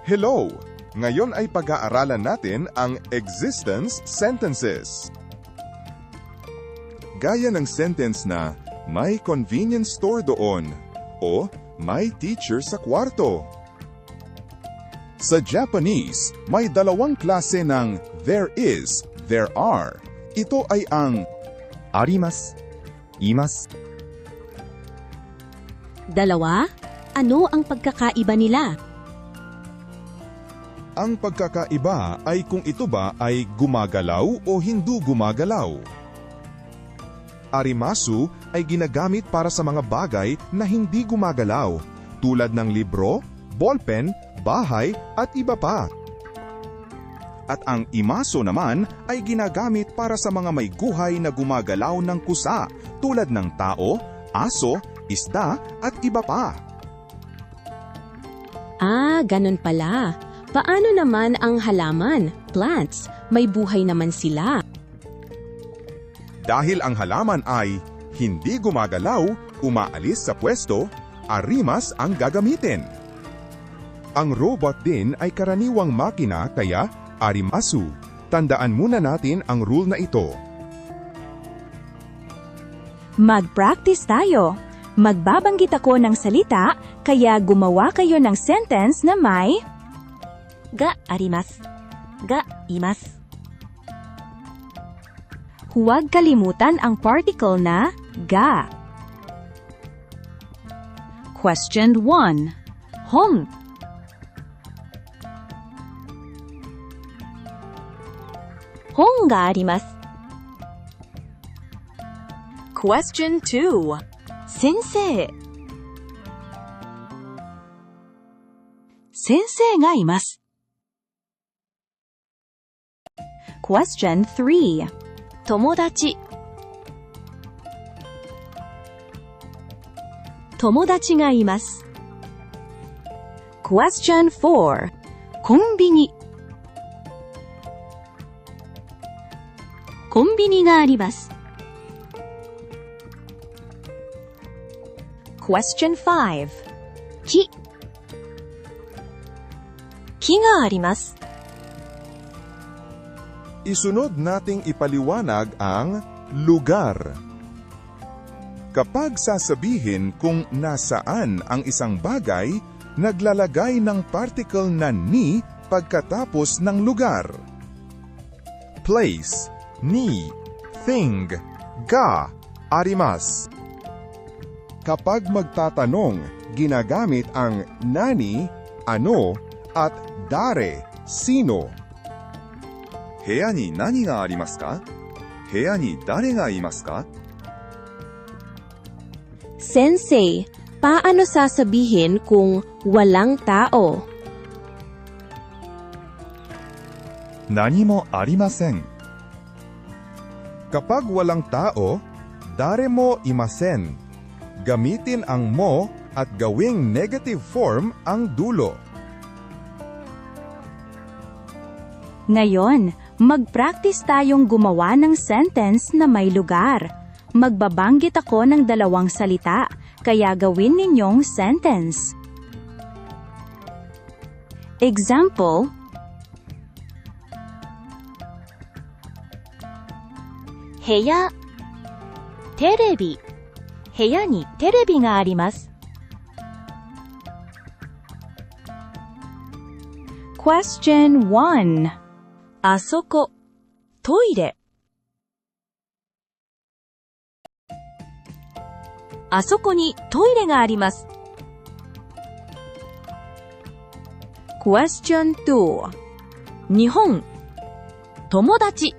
Hello! Ngayon ay pag-aaralan natin ang existence sentences. Gaya ng sentence na, may convenience store doon, o may teacher sa kwarto. Sa Japanese, may dalawang klase ng there is, there are. Ito ay ang arimasu, imasu. Dalawa? Ano ang pagkakaiba nila? Ang pagkakaiba ay kung ito ba ay gumagalaw o hindi gumagalaw. Arimasu ay ginagamit para sa mga bagay na hindi gumagalaw, tulad ng libro, ballpen, bahay at iba pa. At ang imasu naman ay ginagamit para sa mga may guhay na gumagalaw ng kusa, tulad ng tao, aso, isda at iba pa. Ganun pala. Paano naman ang halaman, plants? May buhay naman sila. Dahil ang halaman ay hindi gumagalaw, umaalis sa pwesto, arimas ang gagamitin. Ang robot din ay karaniwang makina kaya arimasu. Tandaan muna natin ang rule na ito. Mag-practice tayo. Magbabanggit ako ng salita, kaya gumawa kayo ng sentence na may ga arimasu, ga imasu. Huwag kalimutan ang particle na ga. Question 1. Hon. Hon ga arimasu. Question 2. Sensei. Sensei ga imasu. Question 3. Tomodachi. Tomodachi ga imasu. Question 4. Konbini. Konbini ga arimasu. Question 5. Ki. Ki ga arimasu. Isunod nating ipaliwanag ang lugar. Kapag sasabihin kung nasaan ang isang bagay, naglalagay ng particle na ni pagkatapos ng lugar. Place, ni, thing, ga, arimasu. Kapag magtatanong, ginagamit ang nani, ano, at dare, sino. Heya ni nani ga arimasu ka? Heya ni dare ga imasu ka? Sensei, paano sasabihin kung walang tao? Nani mo arimasen. Kapag walang tao, dare mo imasen. Gamitin ang mo at gawing negative form ang dulo. Ngayon, mag-practice tayong gumawa ng sentence na may lugar. Magbabanggit ako ng dalawang salita, kaya gawin ninyong sentence. Example, Heya, terebi. Heya ni terebi ga arimasu. Question 1. Asoko, toire. Asoko ni toire ga arimasu. Question 2. Nihon, tomodachi.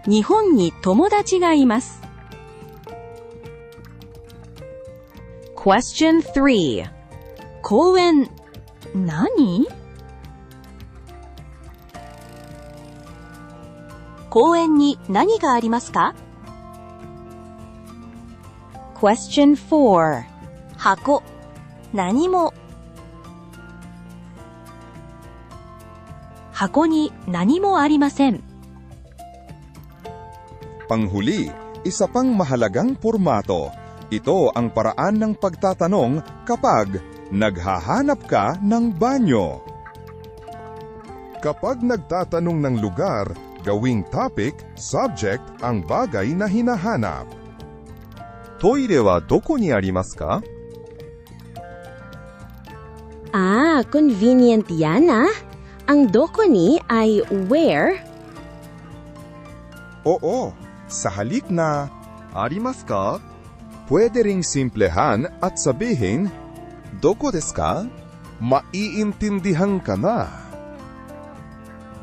Nihon ni tomodachi ga imasu. Question 3. Kouen, nani? Kouen ni nani ga arimasu ka? Question 4. Hako, nani mo? Hako ni nani mo arimasen. Panghuli, isa pang mahalagang pormato. Ito ang paraan ng pagtatanong kapag naghahanap ka ng banyo. Kapag nagtatanong ng lugar, gawing topic, subject ang bagay na hinahanap. トイレはどこにありますか? Convenient yan ah. Ang dokoni ay where? Oo, sa halik na ありますか? Pwede ring simplehan at sabihin, どこですか? Maiintindihan ka na.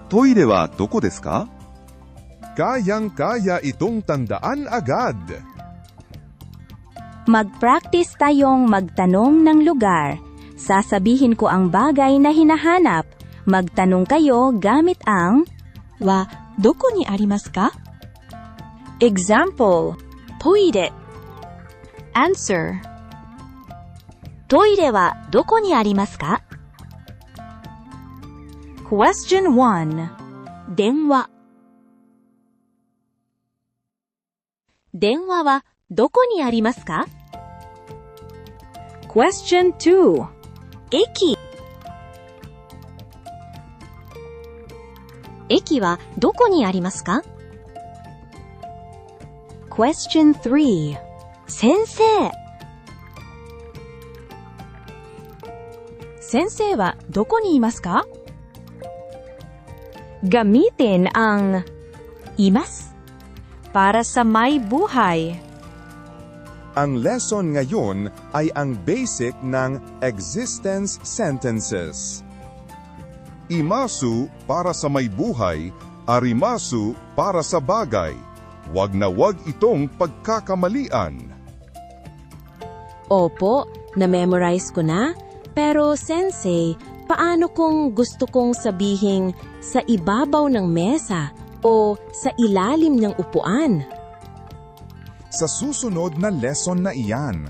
トイレはどこですか? Kayang-kaya itong tandaan agad. Mag-practice tayong magtanong ng lugar. Sasabihin ko ang bagay na hinahanap. Magtanong kayo gamit ang はどこにありますか? Example, トイレ Answer, トイレはどこにありますか? Question 1. 電話電話はどこにありますか? Question 2. 駅駅はどこにありますか? Question 3. 先生先生はどこにいますか? Gamitin ang いますpara sa may buhay. Ang lesson ngayon ay ang basic ng existence sentences. Imasu para sa may buhay, arimasu para sa bagay. Wag na wag itong pagkakamalian. Opo, na-memorize ko na. Pero sensei, paano kung gusto kong sabihin sa ibabaw ng mesa o sa ilalim ng upuan? Sa susunod na lesson na iyan.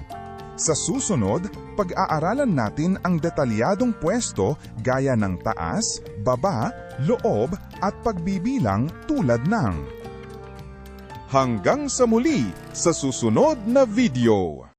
Sa susunod, pag-aaralan natin ang detalyadong pwesto gaya ng taas, baba, loob at pagbibilang tulad ng. Hanggang sa muli sa susunod na video.